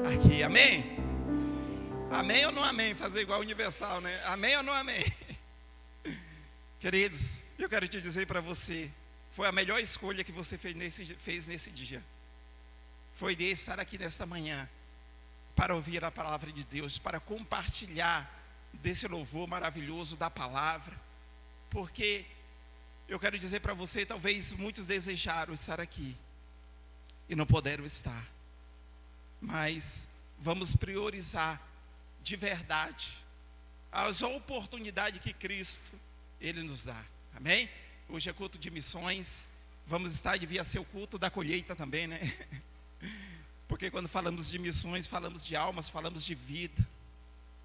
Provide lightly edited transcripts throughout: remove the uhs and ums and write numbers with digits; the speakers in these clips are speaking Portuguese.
aqui, amém? Amém ou não amém? Fazer igual Universal, né? Amém ou não amém? Queridos, eu quero te dizer para você, foi a melhor escolha que você fez nesse dia. Foi de estar aqui nessa manhã, para ouvir a palavra de Deus, para compartilhar desse louvor maravilhoso da palavra. Porque eu quero dizer para você, talvez muitos desejaram estar aqui e não puderam estar. Mas vamos priorizar de verdade as oportunidades que Cristo, Ele nos dá, amém? Hoje é culto de missões, vamos estar, devia ser o culto da colheita também, né? Porque quando falamos de missões, falamos de almas, falamos de vida.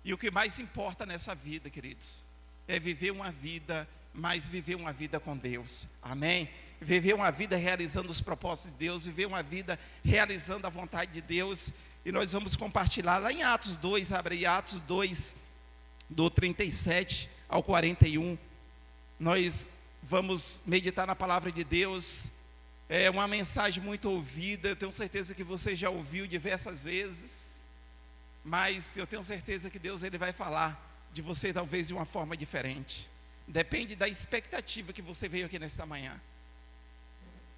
E o que mais importa nessa vida, queridos, é viver uma vida, mas viver uma vida com Deus, amém? Viver uma vida realizando os propósitos de Deus, viver uma vida realizando a vontade de Deus. E nós vamos compartilhar lá em Atos 2, abre aí Atos 2, do 37 ao 41. Nós vamos meditar na palavra de Deus. É uma mensagem muito ouvida, eu tenho certeza que você já ouviu diversas vezes. Mas eu tenho certeza que Deus, Ele vai falar de você talvez de uma forma diferente. Depende da expectativa que você veio aqui nesta manhã.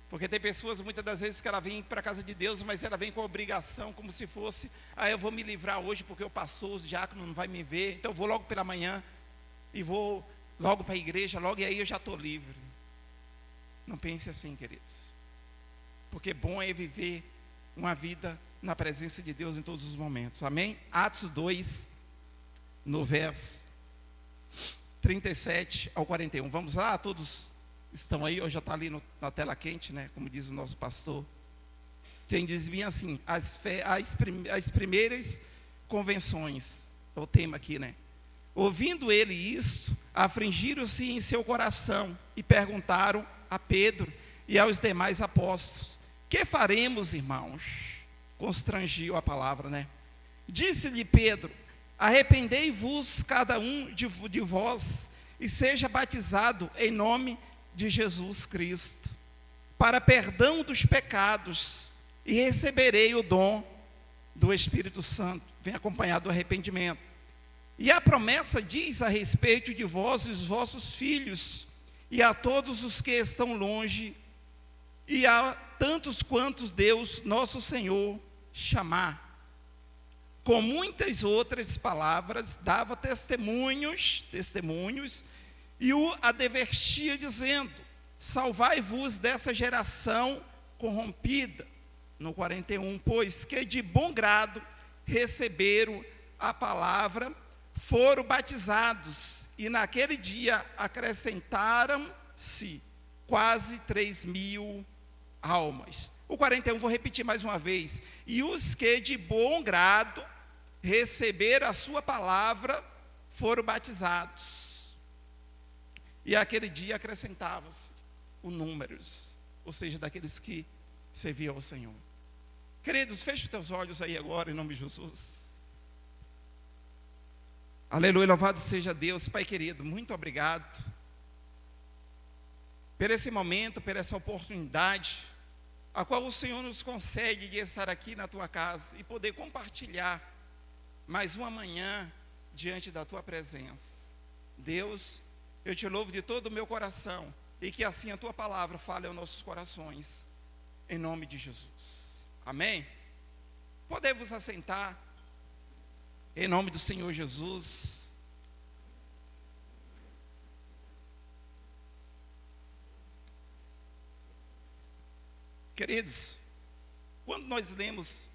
Porque tem pessoas muitas das vezes que ela vem para a casa de Deus, mas ela vem com obrigação, como se fosse: eu vou me livrar hoje porque o pastor, o diácono não vai me ver, então eu vou logo pela manhã e vou logo para a igreja, logo, e aí eu já estou livre. Não pense assim, queridos. Porque bom é viver uma vida na presença de Deus em todos os momentos, amém? Atos 2, no verso 37 ao 41, vamos lá, todos estão aí, ou já está ali na tela quente, né? Como diz o nosso pastor. Diz bem assim: as primeiras convenções, é o tema aqui, né? Ouvindo ele isto, afligiram-se em seu coração e perguntaram a Pedro e aos demais apóstolos: que faremos, irmãos? Constrangiu a palavra, né? Disse-lhe Pedro: arrependei-vos cada um de vós e seja batizado em nome de Jesus Cristo, para perdão dos pecados, e receberei o dom do Espírito Santo. Vem acompanhado do arrependimento. E a promessa diz a respeito de vós e os vossos filhos, e a todos os que estão longe, e a tantos quantos Deus, nosso Senhor, chamar. Com muitas outras palavras, dava testemunhos, e o advertia dizendo: salvai-vos dessa geração corrompida. No 41, pois que de bom grado receberam a palavra, foram batizados, e naquele dia acrescentaram-se quase 3.000 almas. O 41, vou repetir mais uma vez: e os que de bom grado receberam a sua palavra foram batizados. E aquele dia acrescentavam-se os números, ou seja, daqueles que serviam ao Senhor. Queridos, feche os teus olhos aí agora, em nome de Jesus. Aleluia, louvado seja Deus. Pai querido, muito obrigado por esse momento, por essa oportunidade, a qual o Senhor nos concede de estar aqui na tua casa e poder compartilhar mais uma manhã diante da tua presença. Deus, eu te louvo de todo o meu coração, e que assim a tua palavra fale aos nossos corações, em nome de Jesus, amém? Podemos assentar, em nome do Senhor Jesus. Queridos, quando nós lemos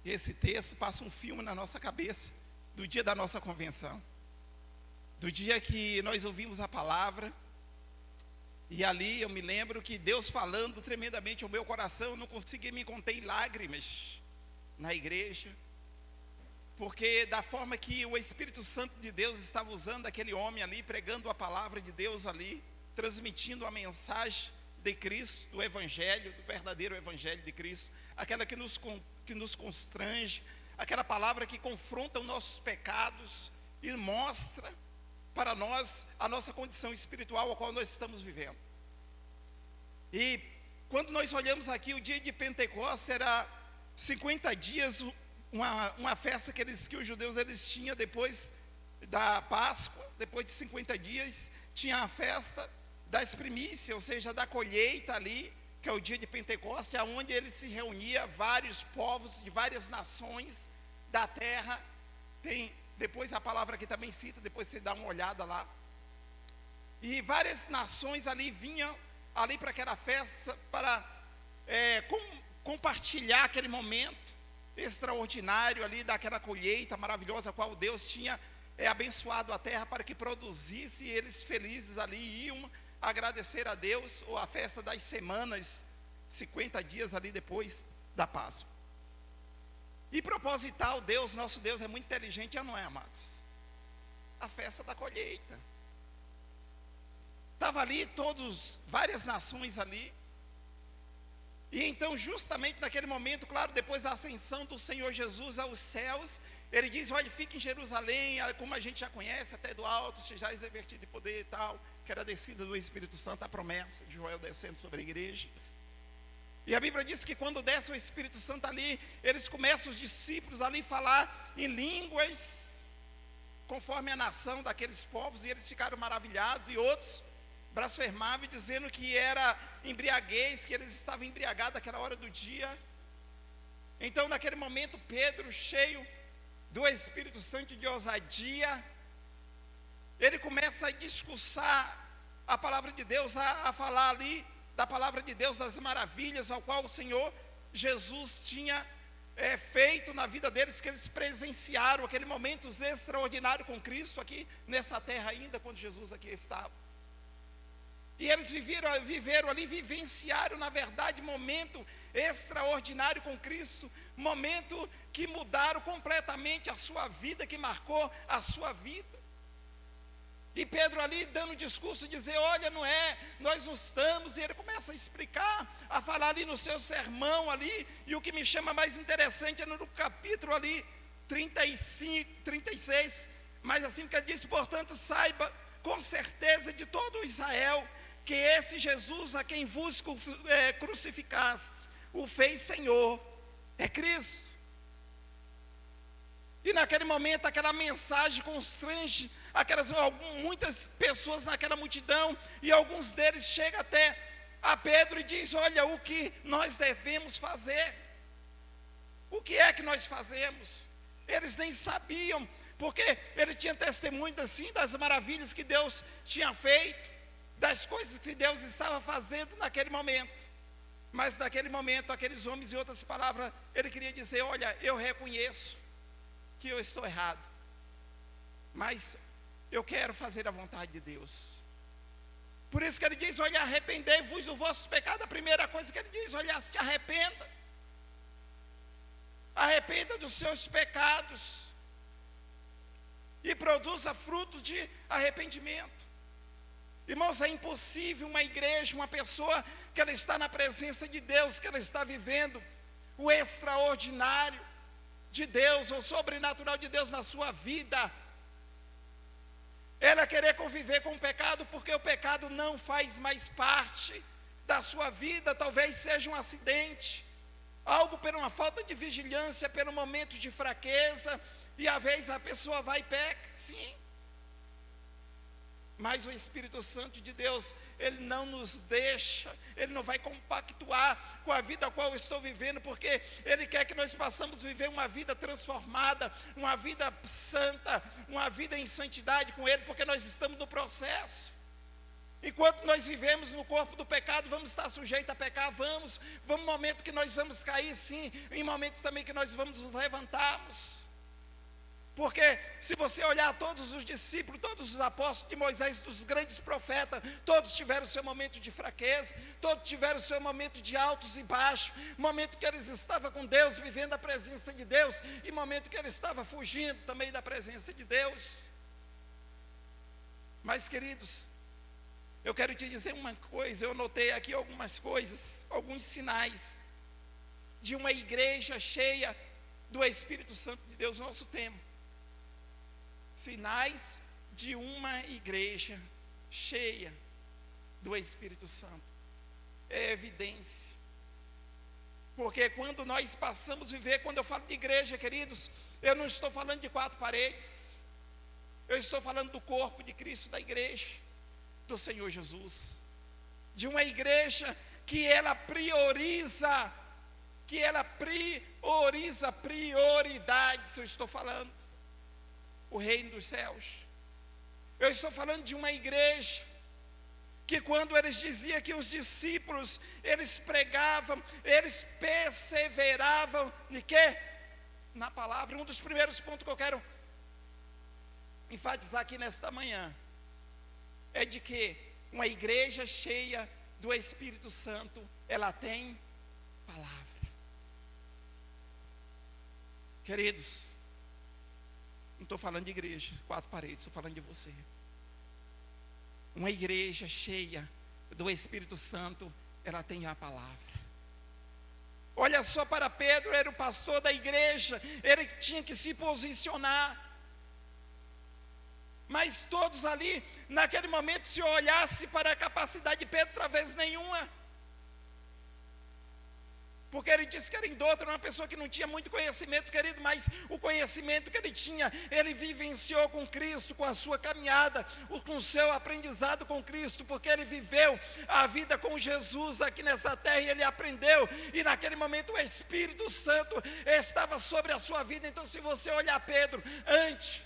esse texto, passa um filme na nossa cabeça, do dia da nossa convenção, do dia que nós ouvimos a palavra, e ali eu me lembro que Deus falando tremendamente ao meu coração, eu não consegui me conter em lágrimas na igreja, porque da forma que o Espírito Santo de Deus estava usando aquele homem ali, pregando a palavra de Deus ali, transmitindo a mensagem de Cristo, do Evangelho, do verdadeiro Evangelho de Cristo, aquela que nos constrange, aquela palavra que confronta os nossos pecados e mostra para nós a nossa condição espiritual a qual nós estamos vivendo. E quando nós olhamos aqui, o dia de Pentecostes era 50 dias, uma festa que os judeus eles tinham depois da Páscoa, depois de 50 dias, tinha a festa das primícias, ou seja, da colheita ali, que é o dia de Pentecostes, onde ele se reunia vários povos de várias nações da terra. Tem depois a palavra aqui também cita, depois você dá uma olhada lá. E várias nações ali vinham ali para aquela festa para compartilhar aquele momento extraordinário ali daquela colheita maravilhosa, a qual Deus tinha abençoado a terra para que produzisse, e eles felizes ali iam agradecer a Deus, ou a festa das semanas, 50 dias ali depois da Páscoa. E proposital, Deus, nosso Deus é muito inteligente, não é, amados? A festa da colheita. Estava ali várias nações ali. E então, justamente naquele momento, claro, depois da ascensão do Senhor Jesus aos céus, ele diz: olha, fique em Jerusalém, como a gente já conhece, até do alto, sejais revestido de poder e tal, que era a descida do Espírito Santo, a promessa de Joel descendo sobre a igreja. E a Bíblia diz que quando desce o Espírito Santo ali, eles começam, os discípulos ali, falar em línguas, conforme a nação daqueles povos, e eles ficaram maravilhados, e outros blasfemavam, dizendo que era embriaguez, que eles estavam embriagados naquela hora do dia. Então, naquele momento, Pedro, cheio do Espírito Santo de ousadia, ele começa a discursar a palavra de Deus, a falar ali da palavra de Deus, das maravilhas ao qual o Senhor Jesus tinha feito na vida deles, que eles presenciaram aquele momento extraordinário com Cristo aqui nessa terra ainda, quando Jesus aqui estava. E eles viveram ali, vivenciaram, na verdade, momento extraordinário com Cristo, momento que mudaram completamente a sua vida, que marcou a sua vida. E Pedro ali dando discurso, dizer: olha, não é, nós não estamos, e ele começa a explicar, a falar ali no seu sermão ali, e o que me chama mais interessante é no capítulo ali, 35, 36, mas assim que ele diz: portanto, saiba com certeza de todo Israel, que esse Jesus a quem vos crucificaste, o fez Senhor, é Cristo. E naquele momento, aquela mensagem constrange muitas pessoas naquela multidão, e alguns deles chegam até a Pedro e diz: olha, o que nós devemos fazer? O que é que nós fazemos? Eles nem sabiam, porque ele tinha testemunho assim das maravilhas que Deus tinha feito, das coisas que Deus estava fazendo naquele momento. Mas naquele momento, aqueles homens, em outras palavras, ele queria dizer: olha, eu reconheço que eu estou errado, mas eu quero fazer a vontade de Deus. Por isso que ele diz: olha, arrependei-vos do vosso pecado. A primeira coisa que ele diz: olha, se arrependa. Arrependa dos seus pecados e produza fruto de arrependimento. Irmãos, é impossível uma igreja, uma pessoa que ela está na presença de Deus, que ela está vivendo o extraordinário de Deus, o sobrenatural de Deus na sua vida, ela querer conviver com o pecado, porque o pecado não faz mais parte da sua vida. Talvez seja um acidente, algo por uma falta de vigilância, pelo momento de fraqueza, e às vezes a pessoa vai e peca, sim. Mas o Espírito Santo de Deus, ele não nos deixa, ele não vai compactuar com a vida a qual eu estou vivendo, porque ele quer que nós possamos viver uma vida transformada, uma vida santa, uma vida em santidade com ele, porque nós estamos no processo. Enquanto nós vivemos no corpo do pecado, vamos estar sujeitos a pecar, vamos momento que nós vamos cair, sim, em momentos também que nós vamos nos levantarmos. Porque se você olhar todos os discípulos, todos os apóstolos de Moisés, dos grandes profetas, todos tiveram seu momento de fraqueza, todos tiveram seu momento de altos e baixos, momento que eles estavam com Deus, vivendo a presença de Deus, e momento que eles estavam fugindo também da presença de Deus. Mas, queridos, eu quero te dizer uma coisa, eu notei aqui algumas coisas, alguns sinais de uma igreja cheia do Espírito Santo de Deus no nosso tempo. Sinais de uma igreja cheia do Espírito Santo. É evidência. Porque quando nós passamos a viver, quando eu falo de igreja, queridos, eu não estou falando de 4 paredes. Eu estou falando do corpo de Cristo, da igreja, do Senhor Jesus. De uma igreja que ela prioriza, prioridades, eu estou falando, o reino dos céus. Eu estou falando de uma igreja que quando eles diziam que os discípulos, eles pregavam, eles perseveravam em quê? Na palavra. Um dos primeiros pontos que eu quero enfatizar aqui nesta manhã é de que uma igreja cheia do Espírito Santo, ela tem palavra. Queridos, não estou falando de igreja, 4 paredes, estou falando de você. Uma igreja cheia do Espírito Santo, ela tem a palavra. Olha só para Pedro, era o pastor da igreja, ele tinha que se posicionar. Mas todos ali, naquele momento, se olhasse para a capacidade de Pedro, talvez nenhuma. Porque ele disse que era indouto, era uma pessoa que não tinha muito conhecimento, querido, mas o conhecimento que ele tinha, ele vivenciou com Cristo, com a sua caminhada, com o seu aprendizado com Cristo, porque ele viveu a vida com Jesus aqui nessa terra e ele aprendeu, e naquele momento o Espírito Santo estava sobre a sua vida. Então, se você olhar Pedro, antes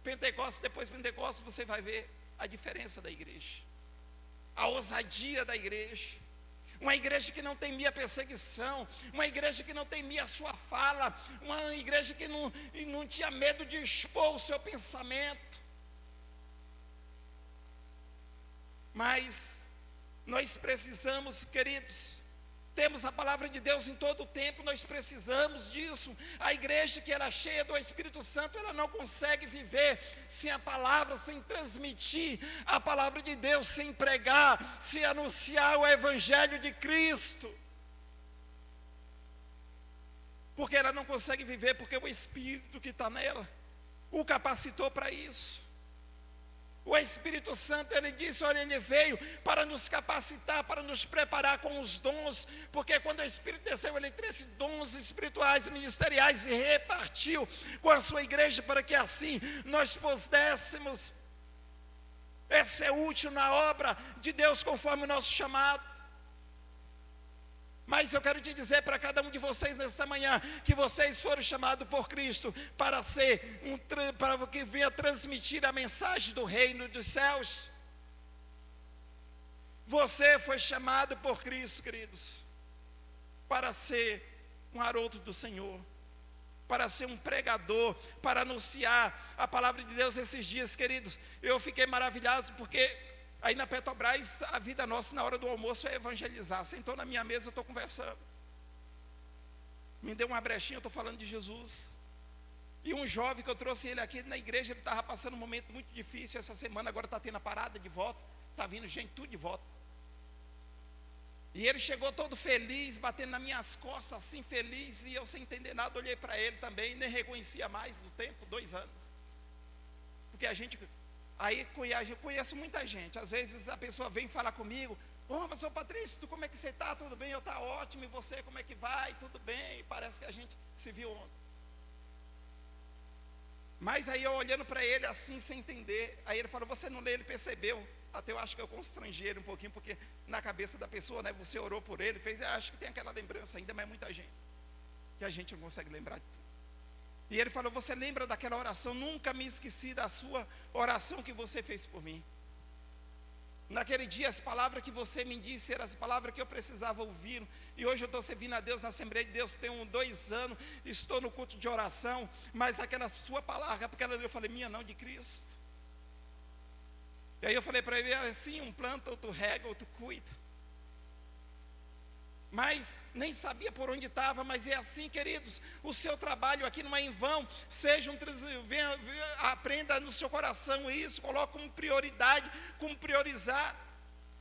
Pentecostes, depois Pentecostes, você vai ver a diferença da igreja, a ousadia da igreja. Uma igreja que não temia a perseguição, uma igreja que não temia a sua fala, uma igreja que não tinha medo de expor o seu pensamento. Mas nós precisamos, queridos, temos a palavra de Deus em todo o tempo, nós precisamos disso. A igreja que ela é cheia do Espírito Santo, ela não consegue viver sem a palavra, sem transmitir a palavra de Deus, sem pregar, sem anunciar o Evangelho de Cristo. Porque ela não consegue viver, porque o Espírito que está nela o capacitou para isso. O Espírito Santo, ele disse, olha, ele veio para nos capacitar, para nos preparar com os dons, porque quando o Espírito desceu, ele trouxe dons espirituais e ministeriais e repartiu com a sua igreja, para que assim nós pudéssemos ser útil na obra de Deus, conforme o nosso chamado. Mas eu quero te dizer para cada um de vocês nessa manhã, que vocês foram chamados por Cristo para para que venha transmitir a mensagem do reino dos céus. Você foi chamado por Cristo, queridos, para ser um arauto do Senhor, para ser um pregador, para anunciar a palavra de Deus. Esses dias, queridos, eu fiquei maravilhado, porque aí na Petrobras, a vida nossa na hora do almoço é evangelizar. Sentou na minha mesa, eu estou conversando, me deu uma brechinha, eu estou falando de Jesus. E um jovem que eu trouxe ele aqui na igreja, ele estava passando um momento muito difícil essa semana, agora está tendo a parada de volta, está vindo gente tudo de volta. E ele chegou todo feliz, batendo nas minhas costas, assim feliz, e eu sem entender nada, olhei para ele também, nem reconhecia mais o tempo, 2 anos. Porque a gente... Aí eu conheço muita gente, às vezes a pessoa vem falar comigo, mas seu Patrício, como é que você está? Tudo bem? Eu estou ótimo, e você como é que vai? Tudo bem, e parece que a gente se viu ontem. Mas aí eu olhando para ele assim, sem entender, aí ele falou, você não lê, ele percebeu, até eu acho que eu constrangi ele um pouquinho, porque na cabeça da pessoa, né, você orou por ele, fez, eu acho que tem aquela lembrança ainda, mas muita gente, que a gente não consegue lembrar de tudo. E ele falou, você lembra daquela oração? Nunca me esqueci da sua oração que você fez por mim. Naquele dia, as palavras que você me disse eram as palavras que eu precisava ouvir. E hoje eu estou servindo a Deus na Assembleia de Deus, tenho 2 anos, estou no culto de oração, mas aquela sua palavra, porque eu falei, minha não, de Cristo. E aí eu falei para ele, assim, um planta, outro rega, outro cuida. Mas nem sabia por onde estava, mas é assim, queridos, o seu trabalho aqui não é em vão, aprenda no seu coração isso, coloque como prioridade, como priorizar,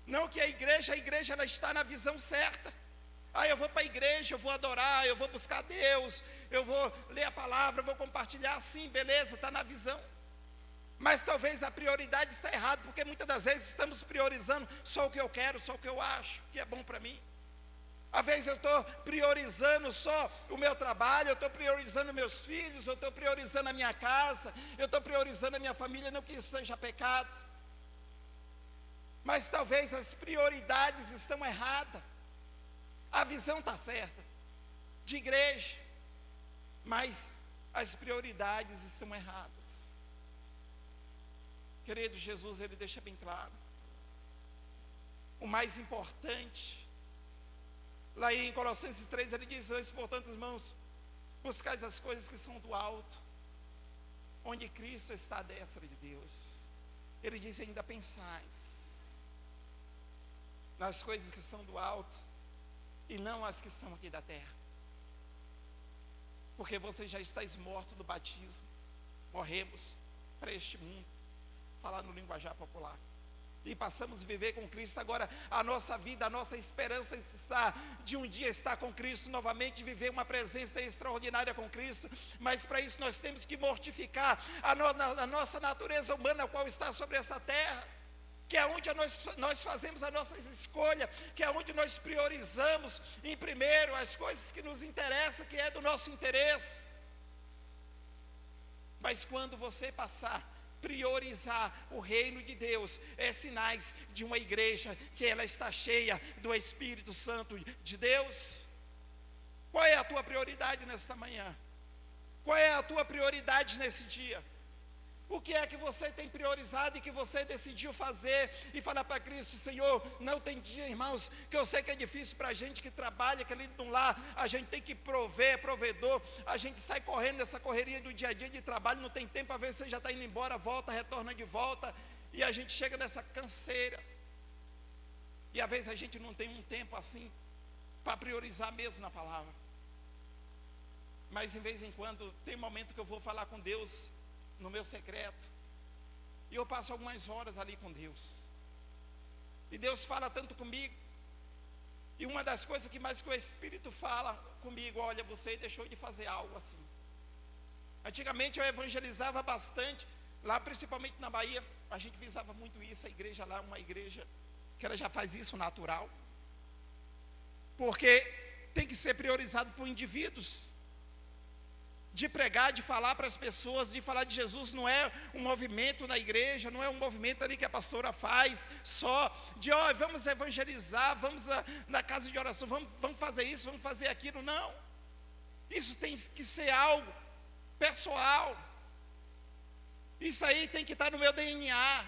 não que a igreja ela está na visão certa. Eu vou para a igreja, eu vou adorar, eu vou buscar Deus, eu vou ler a palavra, eu vou compartilhar, sim, beleza, está na visão. Mas talvez a prioridade está errada, porque muitas das vezes estamos priorizando só o que eu quero, só o que eu acho que é bom para mim. Às vezes eu estou priorizando só o meu trabalho, eu estou priorizando meus filhos, eu estou priorizando a minha casa, eu estou priorizando a minha família, não que isso seja pecado. Mas talvez as prioridades estão erradas. A visão está certa, de igreja, mas as prioridades estão erradas. Querido, Jesus, ele deixa bem claro. O mais importante, lá em Colossenses 3, ele diz: portanto, irmãos, buscais as coisas que são do alto, onde Cristo está à destra de Deus. Ele diz ainda: pensais nas coisas que são do alto, e não as que são aqui da terra. Porque você já está morto do batismo. Morremos para este mundo, falar no linguajar popular, e passamos a viver com Cristo. Agora a nossa vida, a nossa esperança está de um dia estar com Cristo novamente, viver uma presença extraordinária com Cristo. Mas para isso nós temos que mortificar a nossa natureza humana, a qual está sobre essa terra, que é onde nós fazemos a nossa escolha, que é onde nós priorizamos em primeiro as coisas que nos interessam, que é do nosso interesse. Mas quando você passar a priorizar o reino de Deus, é sinais de uma igreja que ela está cheia do Espírito Santo de Deus. Qual é a tua prioridade nesta manhã? Qual é a tua prioridade nesse dia? O que é que você tem priorizado e que você decidiu fazer e falar para Cristo: Senhor, não tem dia, irmãos, que eu sei que é difícil para a gente que trabalha, que ali de um lar, a gente tem que prover, provedor, a gente sai correndo nessa correria do dia a dia de trabalho, não tem tempo, às vezes você já está indo embora, volta, retorna de volta, e a gente chega nessa canseira, e às vezes a gente não tem um tempo assim, para priorizar mesmo na palavra. Mas em vez em quando, tem momento que eu vou falar com Deus, no meu secreto, e eu passo algumas horas ali com Deus, e Deus fala tanto comigo, e uma das coisas que mais que o Espírito fala comigo: olha, você deixou de fazer algo assim. Antigamente eu evangelizava bastante, lá principalmente na Bahia, a gente visava muito isso, a igreja lá, uma igreja que ela já faz isso natural, porque tem que ser priorizado por indivíduos, de pregar, de falar para as pessoas, de falar de Jesus. Não é um movimento na igreja, não é um movimento ali que a pastora faz só, de vamos evangelizar, vamos na casa de oração, vamos fazer isso, vamos fazer aquilo. Não, isso tem que ser algo pessoal, isso aí tem que estar no meu DNA,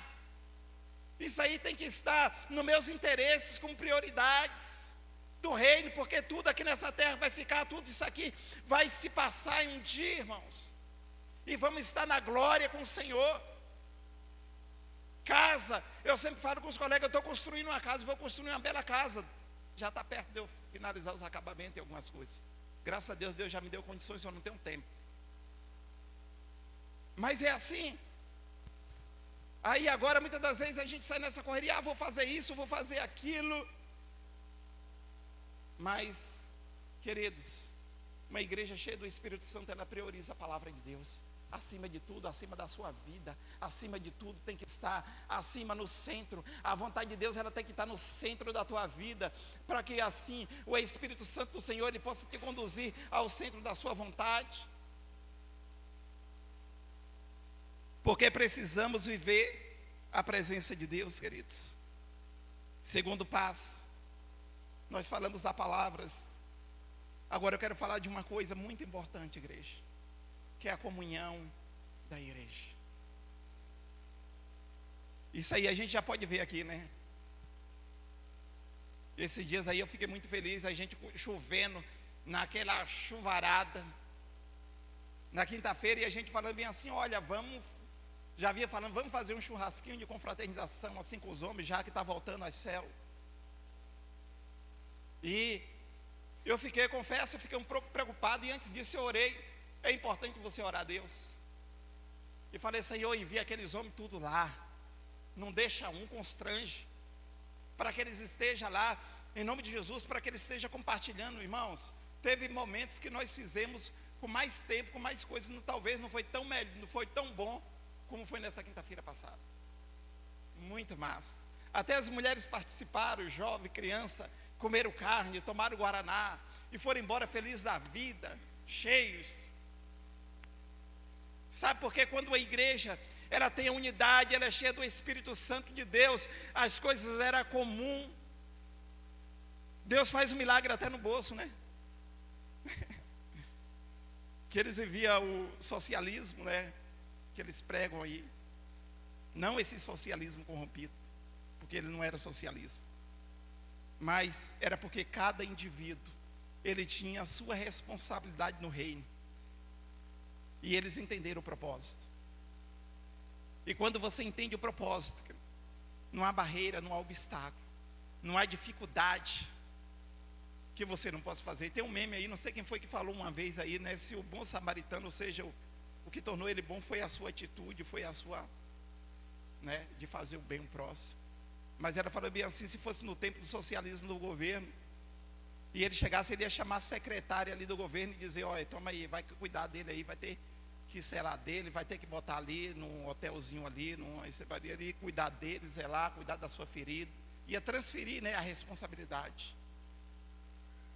isso aí tem que estar nos meus interesses como prioridades do reino, porque tudo aqui nessa terra vai ficar, tudo isso aqui vai se passar em um dia, irmãos, e vamos estar na glória com o Senhor. Casa, eu sempre falo com os colegas: eu estou construindo uma casa, vou construir uma bela casa, já está perto de eu finalizar os acabamentos e algumas coisas, graças a Deus, Deus já me deu condições, eu não tenho tempo, mas é assim. Aí agora muitas das vezes a gente sai nessa correria: vou fazer isso, vou fazer aquilo. Mas, queridos, uma igreja cheia do Espírito Santo, ela prioriza a palavra de Deus acima de tudo, acima da sua vida, acima de tudo, tem que estar acima, no centro. A vontade de Deus, ela tem que estar no centro da tua vida, para que assim o Espírito Santo do Senhor, ele possa te conduzir ao centro da sua vontade. Porque precisamos viver a presença de Deus, queridos. Segundo passo, nós falamos das palavras. Agora eu quero falar de uma coisa muito importante, igreja, que é a comunhão da igreja. Isso aí a gente já pode ver aqui, né? Esses dias aí eu fiquei muito feliz, a gente chovendo, naquela chuvarada, na quinta-feira, e a gente falando bem assim: olha, já havia falando, vamos fazer um churrasquinho de confraternização assim com os homens, já que está voltando às células. E eu fiquei, confesso, eu fiquei um pouco preocupado, e antes disso eu orei. É importante você orar a Deus. E falei: Senhor, envia aqueles homens tudo lá, não deixa um, constrange, para que eles estejam lá, em nome de Jesus, para que eles estejam compartilhando. Irmãos, teve momentos que nós fizemos com mais tempo, com mais coisas, talvez não foi tão bom como foi nessa quinta-feira passada. Muito massa. Até as mulheres participaram, jovem, criança, comeram carne, tomaram guaraná e foram embora felizes da vida, cheios. Sabe por quê? Quando a igreja ela tem a unidade, ela é cheia do Espírito Santo de Deus, as coisas eram comum. Deus faz um milagre até no bolso, né? Que eles viviam o socialismo, né? Que eles pregam aí. Não esse socialismo corrompido, porque ele não era socialista. Mas era porque cada indivíduo, ele tinha a sua responsabilidade no reino. E eles entenderam o propósito. E quando você entende o propósito, não há barreira, não há obstáculo, não há dificuldade que você não possa fazer. Tem um meme aí, não sei quem foi que falou uma vez aí, né? Se o bom samaritano, ou seja, o que tornou ele bom foi a sua atitude, foi a sua, né, de fazer o bem ao próximo. Mas ela falou bem assim, se fosse no tempo do socialismo do governo, e ele chegasse, ele ia chamar a secretária ali do governo e dizer, olha, toma aí, vai cuidar dele aí, vai ter que zelar dele, vai ter que botar ali num hotelzinho ali, numa estrebaria ali, cuidar dele, zelar, cuidar da sua ferida. Ia transferir, né, a responsabilidade.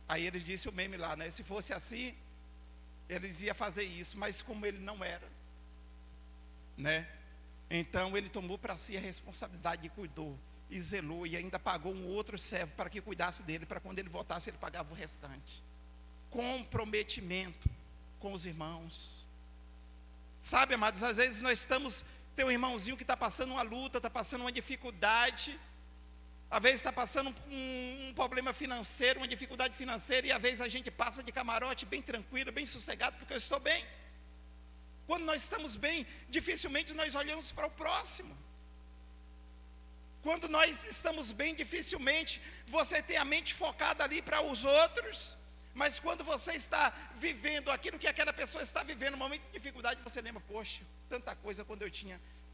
Aí eles disse o meme lá, né, se fosse assim, eles iam fazer isso, mas como ele não era, né, então ele tomou para si a responsabilidade e cuidou, e zelou, e ainda pagou um outro servo para que cuidasse dele, para quando ele voltasse ele pagava o restante. Comprometimento com os irmãos. Sabe, amados, às vezes nós tem um irmãozinho que está passando uma luta, está passando uma dificuldade, às vezes está passando um problema financeiro, uma dificuldade financeira, e às vezes a gente passa de camarote bem tranquilo, bem sossegado, porque eu estou bem. Quando nós estamos bem, dificilmente nós olhamos para o próximo. Quando nós estamos bem, dificilmente você tem a mente focada ali para os outros. Mas quando você está vivendo aquilo que aquela pessoa está vivendo, um momento de dificuldade, você lembra, poxa, tanta coisa quando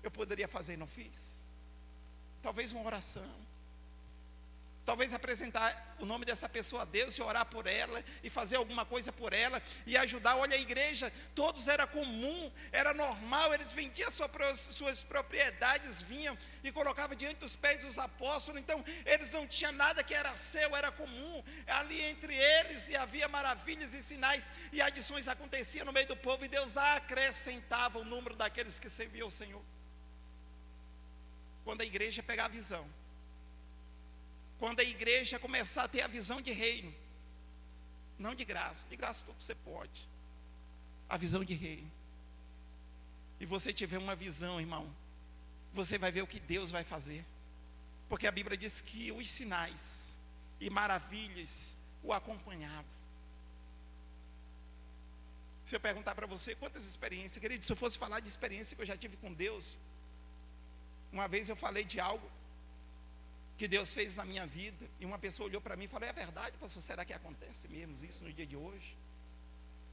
eu poderia fazer e não fiz. Talvez uma oração. Talvez apresentar o nome dessa pessoa a Deus e orar por ela e fazer alguma coisa por ela e ajudar. Olha, a igreja, todos era comum, era normal, eles vendiam suas propriedades, vinham e colocavam diante dos pés dos apóstolos. Então eles não tinham nada que era seu, era comum. Ali entre eles e havia maravilhas e sinais e adições aconteciam no meio do povo, e Deus acrescentava o número daqueles que serviam ao Senhor. Quando a igreja pegar a visão, quando a igreja começar a ter a visão de reino, não de graça tudo você pode, a visão de reino, e você tiver uma visão, irmão, você vai ver o que Deus vai fazer, porque a Bíblia diz que os sinais e maravilhas o acompanhavam. Se eu perguntar para você quantas experiências, querido, se eu fosse falar de experiência que eu já tive com Deus, uma vez eu falei de algo que Deus fez na minha vida, e uma pessoa olhou para mim e falou, é verdade, pastor, será que acontece mesmo isso no dia de hoje?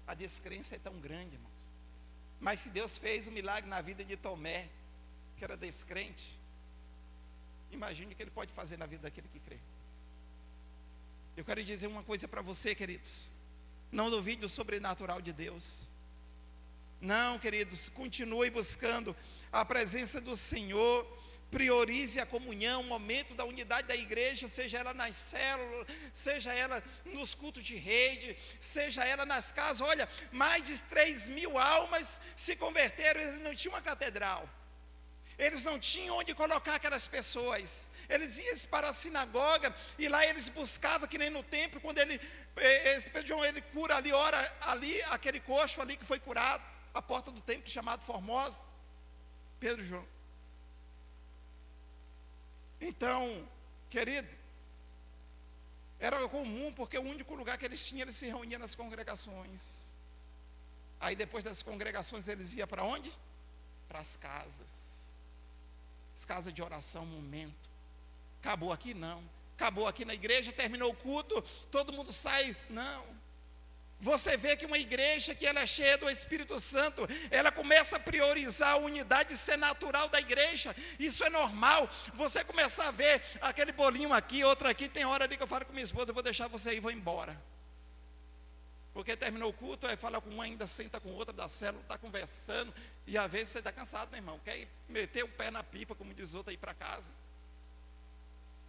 A descrença é tão grande, irmãos. Mas se Deus fez um milagre na vida de Tomé, que era descrente, imagine o que Ele pode fazer na vida daquele que crê. Eu quero dizer uma coisa para você, queridos, não duvide do sobrenatural de Deus. Não, queridos, continue buscando a presença do Senhor. Priorize a comunhão, o momento da unidade da igreja, seja ela nas células, seja ela nos cultos de rede, seja ela nas casas. Olha, mais de 3.000 almas se converteram, eles não tinham uma catedral, eles não tinham onde colocar aquelas pessoas, eles iam para a sinagoga, e lá eles buscavam, que nem no templo, quando Pedro João, ele cura ali, ora ali, aquele coxo ali que foi curado, a porta do templo chamado Formosa, Pedro João. Então, querido, era comum, porque o único lugar que eles tinham, eles se reuniam nas congregações. Aí depois das congregações eles iam para onde? Para as casas de oração, momento. Acabou aqui? Não. Acabou aqui na igreja, terminou o culto, todo mundo sai? Não. Você vê que uma igreja que ela é cheia do Espírito Santo, ela começa a priorizar a unidade, isso é natural da igreja, isso é normal. Você começar a ver aquele bolinho aqui, outro aqui, tem hora ali que eu falo com minha esposa, eu vou deixar você aí e vou embora. Porque terminou o culto, aí fala com uma, ainda senta com outra da célula, está conversando, e às vezes você está cansado, né, irmão? Quer ir meter o pé na pipa, como diz outro, aí para casa.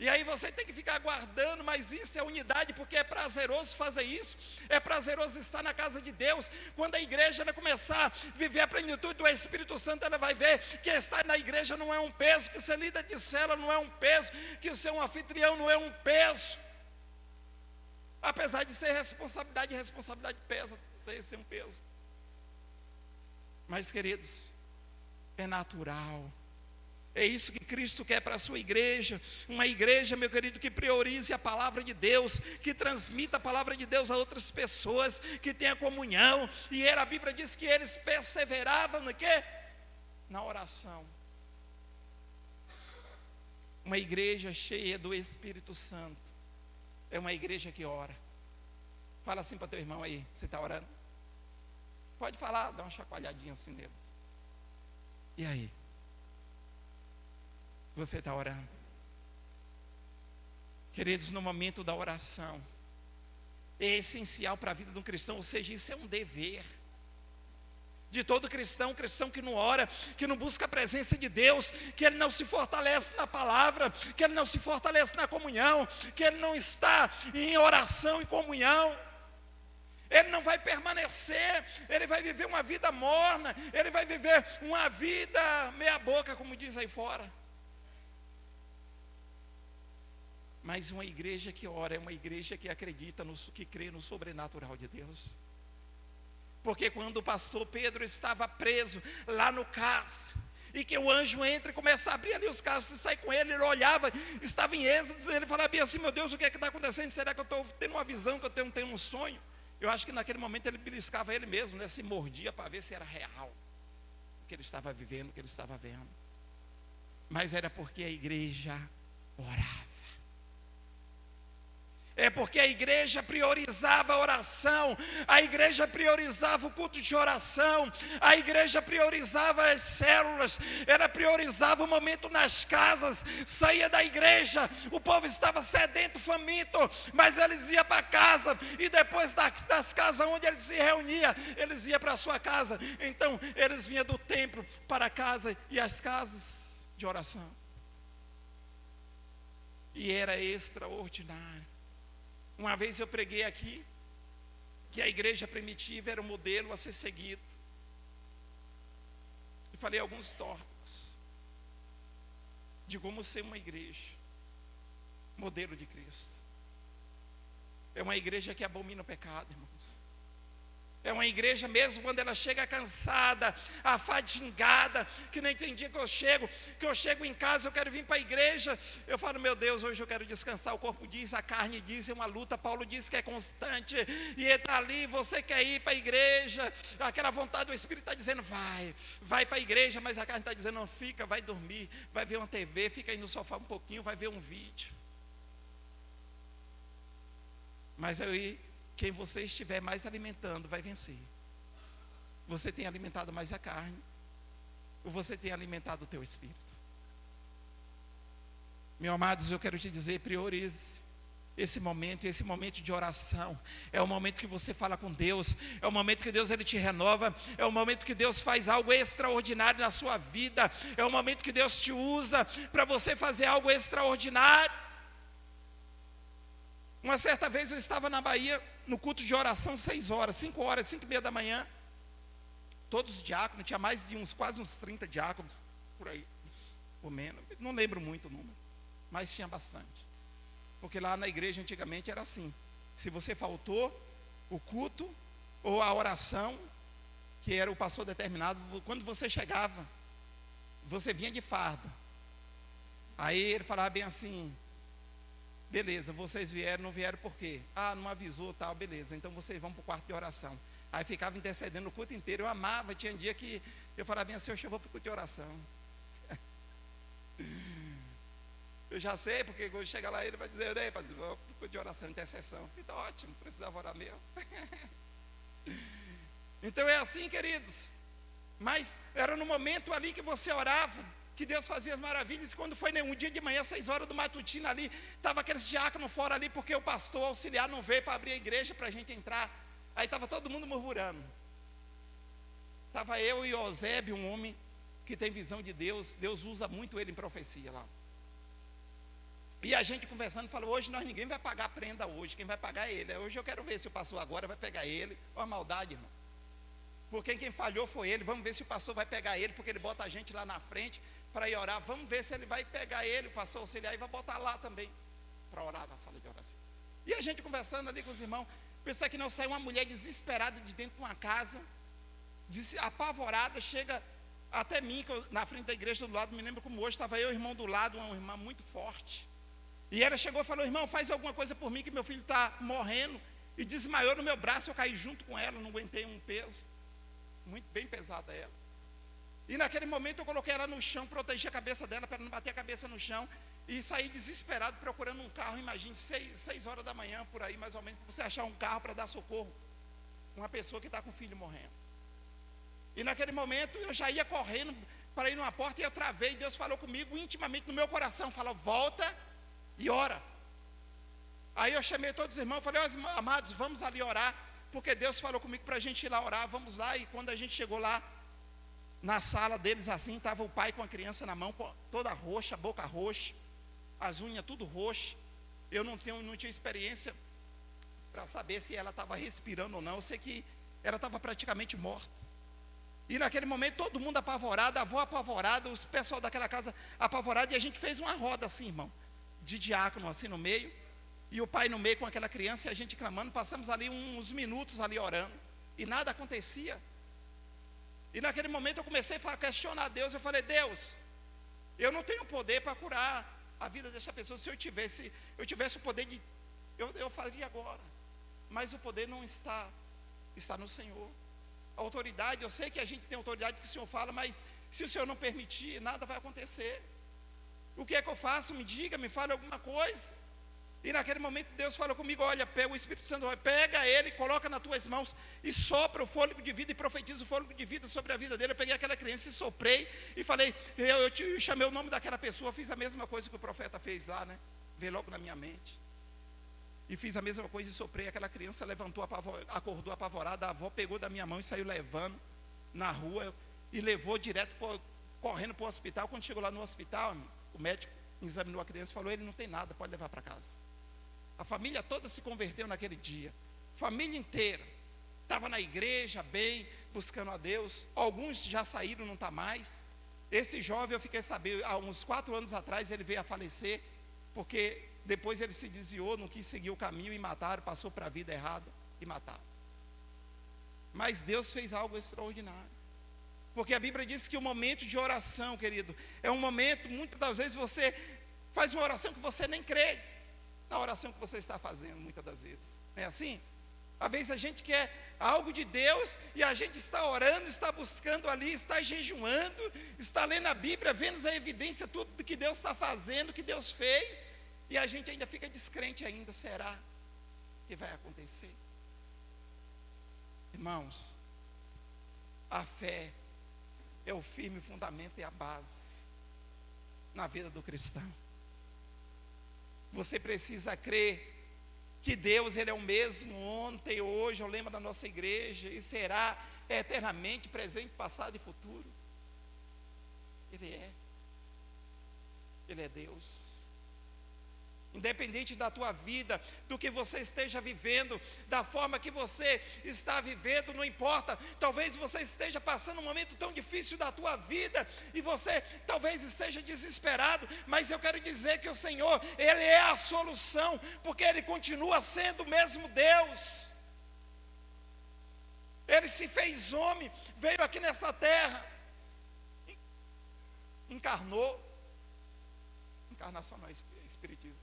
E aí você tem que ficar aguardando, mas isso é unidade, porque é prazeroso fazer isso, é prazeroso estar na casa de Deus. Quando a igreja ela começar a viver a plenitude do Espírito Santo, ela vai ver que estar na igreja não é um peso, que ser líder de célula não é um peso, que ser um anfitrião não é um peso. Apesar de ser responsabilidade, responsabilidade pesa, ser um peso. Mas, queridos, é natural. É isso que Cristo quer para a sua igreja. Uma igreja, meu querido, que priorize a palavra de Deus, que transmita a palavra de Deus a outras pessoas, que tenha comunhão. E a Bíblia diz que eles perseveravam no quê? Na oração. Uma igreja cheia do Espírito Santo é uma igreja que ora. Fala assim para teu irmão aí, você está orando? Pode falar, dá uma chacoalhadinha assim nele. E aí? Você está orando? Queridos, no momento da oração, é essencial para a vida de um cristão, ou seja, isso é um dever de todo cristão, cristão que não ora, que não busca a presença de Deus, que ele não se fortalece na palavra, que ele não se fortalece na comunhão, que ele não está em oração e comunhão. Ele não vai permanecer, ele vai viver uma vida morna, ele vai viver uma vida meia boca, como diz aí fora. Mas uma igreja que ora é uma igreja que acredita, que crê no sobrenatural de Deus. Porque quando o pastor Pedro estava preso lá no cárcere, e que o anjo entra e começa a abrir ali os cárceres e sai com ele, ele olhava, estava em êxtase, ele falava bem assim, meu Deus, o que é que está acontecendo? Será que eu estou tendo uma visão, que eu tenho um sonho? Eu acho que naquele momento ele beliscava ele mesmo, né? Se mordia para ver se era real o que ele estava vivendo, o que ele estava vendo. Mas era porque a igreja orava. É porque a igreja priorizava a oração, a igreja priorizava o culto de oração, a igreja priorizava as células, ela priorizava o momento nas casas. Saía da igreja, o povo estava sedento, faminto, mas eles iam para casa, e depois das casas onde eles se reuniam, eles iam para a sua casa. Então eles vinham do templo para a casa, e as casas de oração. E era extraordinário. Uma vez eu preguei aqui que a igreja primitiva era um modelo a ser seguido. E falei alguns tópicos de como ser uma igreja, modelo de Cristo. É uma igreja que abomina o pecado, irmãos. É uma igreja mesmo quando ela chega cansada, afadingada, que nem tem dia que eu chego em casa, eu quero vir para a igreja, eu falo, meu Deus, hoje eu quero descansar, o corpo diz, a carne diz, é uma luta, Paulo diz que é constante, e ele está ali, você quer ir para a igreja, aquela vontade do Espírito está dizendo, vai para a igreja, mas a carne está dizendo, não, fica, vai dormir, vai ver uma TV, fica aí no sofá um pouquinho, vai ver um vídeo. Mas aí, quem você estiver mais alimentando vai vencer. Você tem alimentado mais a carne, ou você tem alimentado o teu espírito? Meus amados, eu quero te dizer, priorize esse momento de oração. É o momento que você fala com Deus, é o momento que Deus ele te renova, é o momento que Deus faz algo extraordinário na sua vida, é o momento que Deus te usa para você fazer algo extraordinário. Uma certa vez eu estava na Bahia, no culto de oração, 5 horas, 5:30 da manhã. Todos os diáconos, tinha mais de quase uns 30 diáconos, por aí, ou menos, não lembro muito o número, mas tinha bastante. Porque lá na igreja antigamente era assim, se você faltou o culto ou a oração, que era o pastor determinado, quando você chegava, você vinha de farda. Aí ele falava bem assim, beleza, vocês vieram, não vieram por quê? Ah, não avisou, tal, beleza, então vocês vão para o quarto de oração. Aí ficava intercedendo o culto inteiro, eu amava, tinha dia que eu falava bem assim, eu vou para o culto de oração. Eu já sei, porque quando chega lá ele vai dizer, vou para o culto de oração, intercessão. Então ótimo, precisava orar mesmo. Então é assim, queridos, mas era no momento ali que você orava, que Deus fazia as maravilhas. Quando foi um dia de manhã, 6 horas do matutino ali, estava aqueles diáconos fora ali, porque o pastor auxiliar não veio para abrir a igreja para a gente entrar. Aí estava todo mundo murmurando. Estava eu e Eusébio, um homem que tem visão de Deus, Deus usa muito ele em profecia lá. E a gente conversando, falou, hoje ninguém vai pagar a prenda hoje, quem vai pagar é ele. Hoje eu quero ver se o pastor agora vai pegar ele. Olha a maldade, irmão. Porque quem falhou foi ele. Vamos ver se o pastor vai pegar ele, porque ele bota a gente lá na frente para ir orar. Vamos ver se ele vai pegar ele, o pastor auxiliar, e vai botar lá também, para orar na sala de oração. E a gente conversando ali com os irmãos, pensar que não saiu uma mulher desesperada de dentro de uma casa, apavorada, chega até mim, que eu, na frente da igreja do lado, me lembro como hoje, estava eu e o irmão do lado, uma irmã muito forte. E ela chegou e falou, irmão, faz alguma coisa por mim, que meu filho está morrendo. E desmaiou no meu braço, eu caí junto com ela, não aguentei um peso. Muito bem pesada ela. E naquele momento eu coloquei ela no chão, protegi a cabeça dela, para não bater a cabeça no chão. E saí desesperado, procurando um carro, imagine, 6 horas da manhã, por aí mais ou menos, para você achar um carro para dar socorro. Uma pessoa que está com o filho morrendo. E naquele momento eu já ia correndo para ir numa porta e eu travei. Deus falou comigo intimamente no meu coração, falou, volta e ora. Aí eu chamei todos os irmãos, falei, amados, vamos ali orar, porque Deus falou comigo para a gente ir lá orar, vamos lá. E quando a gente chegou lá, na sala deles assim, estava o pai com a criança na mão, toda roxa, boca roxa, as unhas tudo roxas. Eu não tinha experiência para saber se ela estava respirando ou não. Eu sei que ela estava praticamente morta. E naquele momento todo mundo apavorado, a avó apavorada, os pessoal daquela casa apavorado. E a gente fez uma roda assim, irmão, de diácono assim no meio, e o pai no meio com aquela criança, e a gente clamando. Passamos ali uns minutos ali orando, e nada acontecia. E naquele momento eu comecei a questionar a Deus. Eu falei, Deus, eu não tenho poder para curar a vida dessa pessoa. Se eu tivesse o poder de, eu faria agora. Mas o poder não está no Senhor. A autoridade, eu sei que a gente tem autoridade que o Senhor fala, mas se o Senhor não permitir, nada vai acontecer. O que é que eu faço? Me diga, me fale alguma coisa. E naquele momento Deus falou comigo, olha, pega o Espírito Santo, pega ele, coloca nas tuas mãos e sopra o fôlego de vida e profetiza o fôlego de vida sobre a vida dele. Eu peguei aquela criança e soprei e falei, eu chamei o nome daquela pessoa, fiz a mesma coisa que o profeta fez lá, né? Veio logo na minha mente. E fiz a mesma coisa e soprei. Aquela criança levantou, acordou apavorada. A avó pegou da minha mão e saiu levando na rua e levou direto, correndo para o hospital. Quando chegou lá no hospital, o médico examinou a criança e falou, ele não tem nada, pode levar para casa. A família toda se converteu naquele dia. Família inteira. Estava na igreja, bem, buscando a Deus. Alguns já saíram, não está mais. Esse jovem, eu fiquei sabendo, há uns 4 anos atrás, ele veio a falecer, porque depois ele se desviou, não quis seguir o caminho e mataram, passou para a vida errada e mataram. Mas Deus fez algo extraordinário. Porque a Bíblia diz que o momento de oração, querido, é um momento, muitas das vezes você faz uma oração que você nem crê na oração que você está fazendo, muitas das vezes. Não é assim? Às vezes a gente quer algo de Deus e a gente está orando, está buscando ali, está jejuando, está lendo a Bíblia, vendo a evidência, tudo do que Deus está fazendo, que Deus fez, e a gente ainda fica descrente ainda. Será que vai acontecer? Irmãos, a fé é o firme fundamento e a base na vida do cristão. Você precisa crer que Deus, Ele é o mesmo ontem, hoje, é o lema da nossa igreja, e será eternamente, presente, passado e futuro. Ele é Deus. Independente da tua vida, do que você esteja vivendo, da forma que você está vivendo, não importa. Talvez você esteja passando um momento tão difícil da tua vida e você talvez esteja desesperado, mas eu quero dizer que o Senhor, Ele é a solução, porque Ele continua sendo o mesmo Deus. Ele se fez homem, veio aqui nessa terra, encarnou. Encarnação não é espiritismo.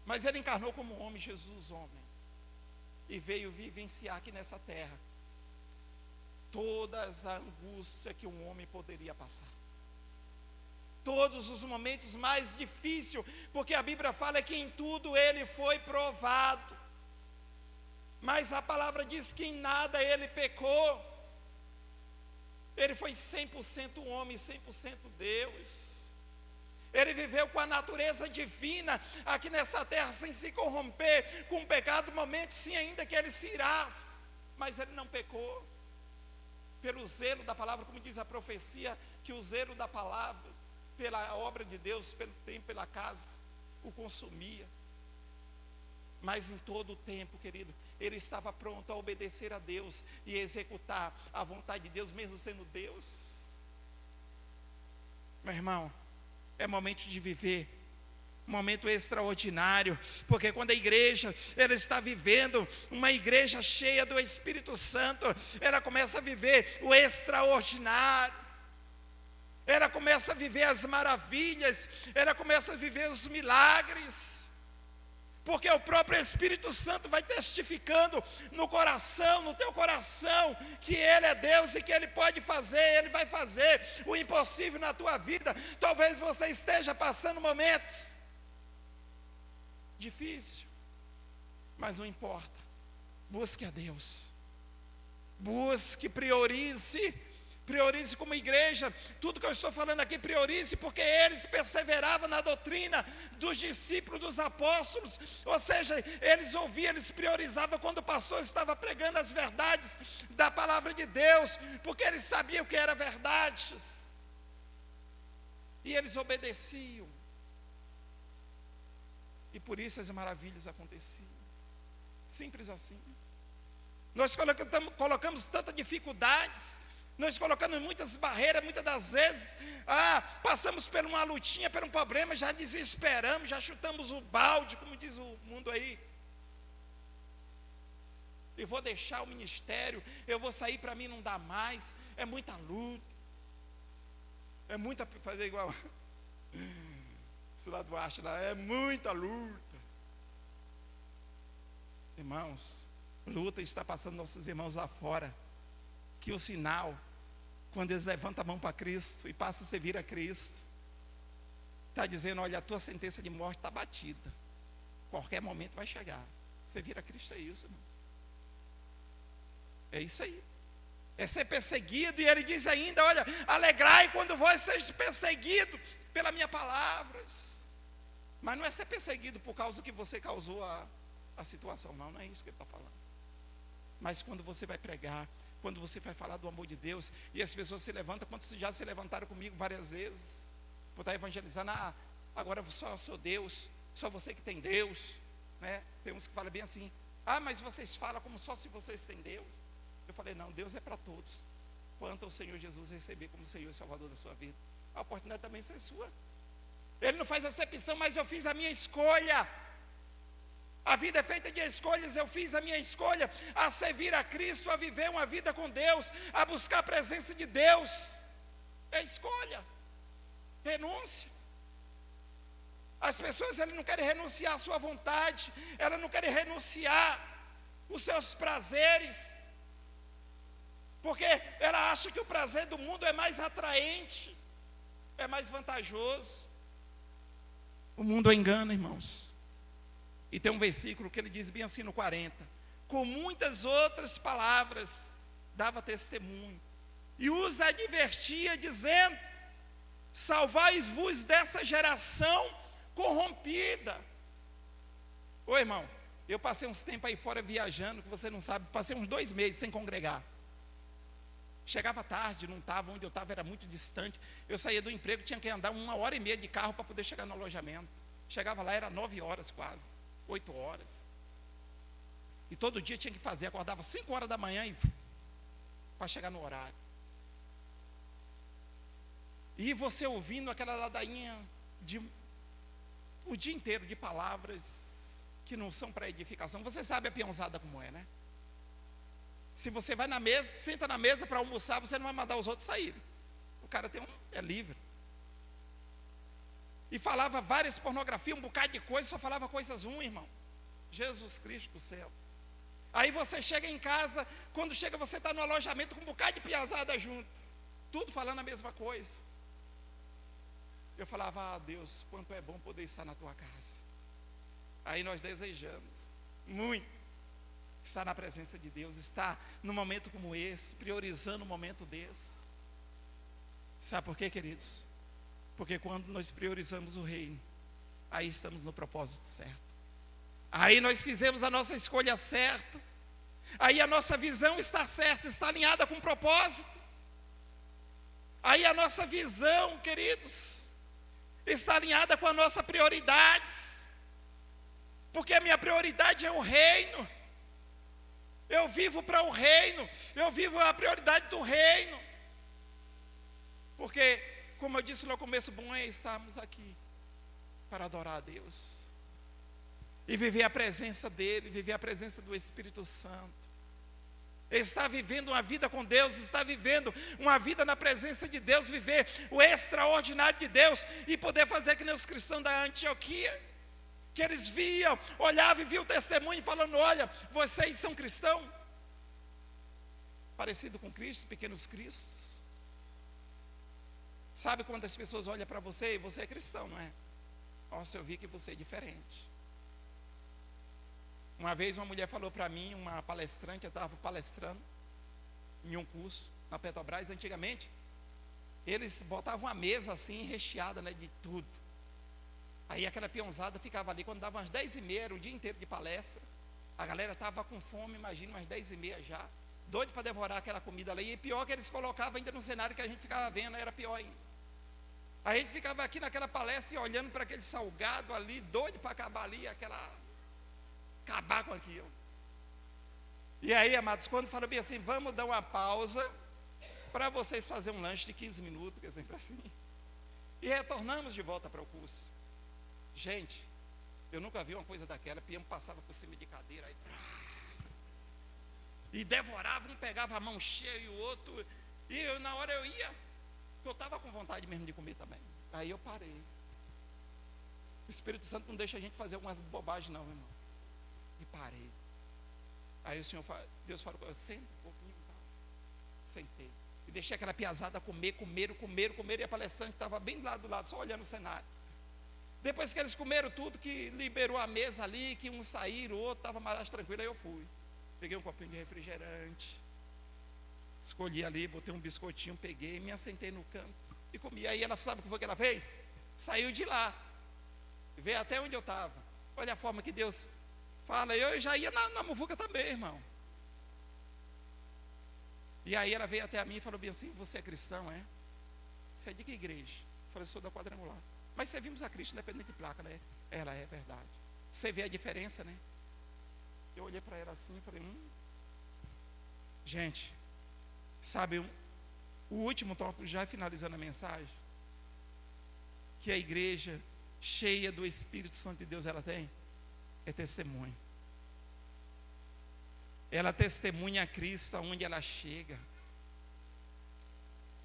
Mas Ele encarnou como homem, Jesus homem, e veio vivenciar aqui nessa terra todas as angústias que um homem poderia passar, todos os momentos mais difíceis, porque a Bíblia fala que em tudo Ele foi provado, mas a palavra diz que em nada Ele pecou. Ele foi 100% homem, 100% Deus. Ele viveu com a natureza divina aqui nessa terra, sem se corromper com o pecado. Momento sim, ainda que ele se irasse, mas ele não pecou. Pelo zelo da palavra, como diz a profecia, que o zelo da palavra pela obra de Deus, pelo tempo, pela casa, o consumia. Mas em todo o tempo, querido, ele estava pronto a obedecer a Deus e executar a vontade de Deus, mesmo sendo Deus. Meu irmão, é momento de viver um momento extraordinário, porque quando a igreja, ela está vivendo uma igreja cheia do Espírito Santo, ela começa a viver o extraordinário, ela começa a viver as maravilhas, ela começa a viver os milagres, porque o próprio Espírito Santo vai testificando no coração, no teu coração, que Ele é Deus e que Ele pode fazer, Ele vai fazer o impossível na tua vida. Talvez você esteja passando momentos difícil, mas não importa, busque a Deus, busque, priorize como igreja, tudo que eu estou falando aqui, priorize, porque eles perseveravam na doutrina dos discípulos, dos apóstolos, ou seja, eles ouviam, eles priorizavam quando o pastor estava pregando as verdades da palavra de Deus, porque eles sabiam que era verdade, e eles obedeciam, e por isso as maravilhas aconteciam. Simples assim. Nós colocamos tantas dificuldades, nós colocamos muitas barreiras, muitas das vezes, passamos por uma lutinha, por um problema, já desesperamos, já chutamos o balde, como diz o mundo aí. Eu vou deixar o ministério, eu vou sair, para mim não dá mais, é muita luta, é muita, fazer igual isso lá do Arte, lá, é muita luta. Irmãos, luta está passando nossos irmãos lá fora, que o sinal, quando eles levantam a mão para Cristo e passam a servir a Cristo, está dizendo, olha, a tua sentença de morte está batida, qualquer momento vai chegar. Servir a Cristo é isso, irmão. É isso aí. É ser perseguido, e ele diz ainda, olha, alegrai quando vós seja perseguido pela minha palavra. Mas não é ser perseguido por causa que você causou a situação, não é isso que ele está falando. Mas quando você vai pregar, quando você vai falar do amor de Deus, e as pessoas se levantam, quantos já se levantaram comigo várias vezes, por estar evangelizando, agora só sou Deus, só você que tem Deus, né? Tem uns que falam bem assim, mas vocês falam como só se vocês têm Deus. Eu falei, não, Deus é para todos, quanto ao Senhor Jesus receber como Senhor e Salvador da sua vida, a oportunidade também é sua. Ele não faz acepção, mas eu fiz a minha escolha. A vida é feita de escolhas, eu fiz a minha escolha a servir a Cristo, a viver uma vida com Deus, a buscar a presença de Deus. É escolha, renúncia. As pessoas, elas não querem renunciar à sua vontade, elas não querem renunciar os seus prazeres, porque ela acha que o prazer do mundo é mais atraente, é mais vantajoso. O mundo engana, irmãos. E tem um versículo que ele diz bem assim no 40, com muitas outras palavras dava testemunho, e os advertia dizendo, salvai-vos dessa geração corrompida. Ô irmão, eu passei uns tempos aí fora viajando, que você não sabe, passei uns 2 meses sem congregar. Chegava tarde, não estava, onde eu estava era muito distante. Eu saía do emprego, tinha que andar 1h30 de carro para poder chegar no alojamento. Chegava lá, era 9 horas quase, 8 horas. E todo dia tinha que fazer, acordava 5 horas da manhã para chegar no horário. E você ouvindo aquela ladainha o dia inteiro de palavras que não são para edificação. Você sabe a peãozada como é, né? Se você vai na mesa, senta na mesa para almoçar, você não vai mandar os outros saírem. O cara é livre. E falava várias pornografias, um bocado de coisa, só falava coisas ruins, irmão. Jesus Cristo do céu. Aí você chega em casa, quando chega você está no alojamento com um bocado de piazada junto, tudo falando a mesma coisa. Eu falava, Deus, quanto é bom poder estar na tua casa. Aí nós desejamos muito estar na presença de Deus, estar num momento como esse, priorizando um momento desse. Sabe por quê, queridos? Porque quando nós priorizamos o reino, aí estamos no propósito certo. Aí nós fizemos a nossa escolha certa. Aí a nossa visão está certa, está alinhada com o propósito. Aí a nossa visão, queridos, está alinhada com as nossas prioridades, porque a minha prioridade é o reino. Eu vivo para o reino, eu vivo a prioridade do reino. Porque, como eu disse no começo, bom é estarmos aqui para adorar a Deus e viver a presença dEle, viver a presença do Espírito Santo. Está vivendo uma vida com Deus, está vivendo uma vida na presença de Deus, viver o extraordinário de Deus e poder fazer que nem os cristãos da Antioquia, que eles viam, olhavam e viam o testemunho falando: olha, vocês são cristãos, parecido com Cristo, pequenos cristos. Sabe quando as pessoas olham para você e você é cristão, não é? Nossa, eu vi que você é diferente. Uma vez uma mulher falou para mim, uma palestrante, eu estava palestrando em um curso na Petrobras. Antigamente eles botavam uma mesa assim recheada, né, de tudo. Aí aquela peãozada ficava ali, quando dava umas 10h30, era o dia inteiro de palestra. A galera estava com fome, imagina, umas 10h30 já, doido para devorar aquela comida ali. E pior que eles colocavam ainda no cenário que a gente ficava vendo, era pior ainda. A gente ficava aqui naquela palestra e olhando para aquele salgado ali, doido para acabar ali, acabar com aquilo. E aí, amados, quando fala bem assim, vamos dar uma pausa para vocês fazerem um lanche de 15 minutos, que é sempre assim. E retornamos de volta para o curso. Gente, eu nunca vi uma coisa daquela. Pião passava por cima de cadeira aí, e devorava, um pegava a mão cheia e o outro. E na hora eu ia, eu estava com vontade mesmo de comer também. Aí eu parei. O Espírito Santo não deixa a gente fazer algumas bobagens não, irmão. E parei. Aí o Senhor, Deus falou: senta um pouquinho e tal. Sentei. E deixei aquela piazada comeram. E a palestrante estava bem do lado, só olhando o cenário. Depois que eles comeram tudo, que liberou a mesa ali, que um saíram, o outro estava mais tranquilo, aí eu fui. Peguei um copinho de refrigerante, escolhi ali, botei um biscoitinho, peguei, me assentei no canto e comi. Aí ela, sabe o que foi que ela fez? Saiu de lá, veio até onde eu estava. Olha a forma que Deus fala. Eu já ia na muvuca também, irmão. E aí ela veio até a mim e falou bem assim: você é cristão, é? Você é de que igreja? Eu falei: sou da Quadrangular. Mas servimos a Cristo independente de placa, né? Ela é verdade. Você vê a diferença, né? Eu olhei para ela assim e falei: Gente, sabe, o último tópico, já finalizando a mensagem, que a igreja cheia do Espírito Santo de Deus ela tem, é testemunho. Ela testemunha a Cristo aonde ela chega.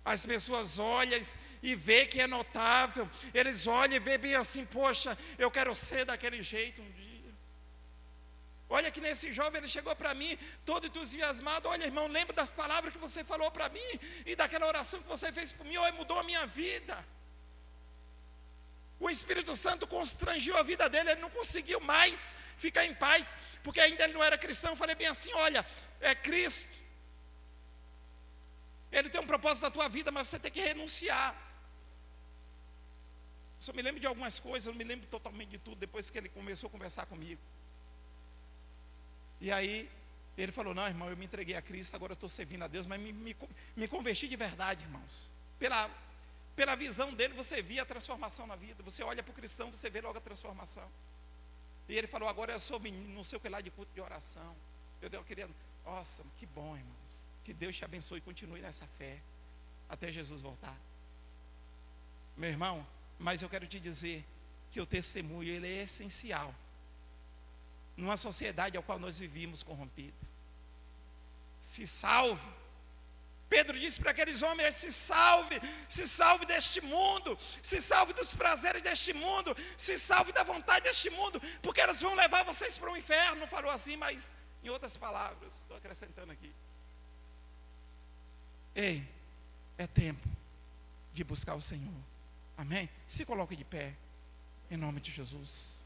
As pessoas olham e vê que é notável. Eles olham e vê bem assim: poxa, eu quero ser daquele jeito um dia. Olha que nesse jovem, ele chegou para mim todo entusiasmado: olha, irmão, lembra das palavras que você falou para mim e daquela oração que você fez por mim? Olha, mudou a minha vida. O Espírito Santo constrangiu a vida dele, ele não conseguiu mais ficar em paz, porque ainda ele não era cristão. Eu falei bem assim: olha, é Cristo, Ele tem um propósito na tua vida, mas você tem que renunciar. Eu só me lembro de algumas coisas, eu não me lembro totalmente de tudo, depois que ele começou a conversar comigo. E aí, ele falou: não, irmão, eu me entreguei a Cristo, agora eu estou servindo a Deus, mas me converti de verdade, irmãos. Pela visão dele, você via a transformação na vida. Você olha para o cristão, você vê logo a transformação. E ele falou: agora eu sou menino, não sei o que lá de culto de oração. Eu queria, nossa, que bom, irmãos. Que Deus te abençoe e continue nessa fé, até Jesus voltar. Meu irmão, mas eu quero te dizer que o testemunho, ele é essencial numa sociedade ao qual nós vivimos corrompida. Se salve. Pedro disse para aqueles homens: se salve deste mundo, se salve dos prazeres deste mundo, se salve da vontade deste mundo, porque elas vão levar vocês para o inferno. Não falou assim, mas em outras palavras, estou acrescentando aqui. Ei, é tempo de buscar o Senhor. Amém? Se coloque de pé, em nome de Jesus.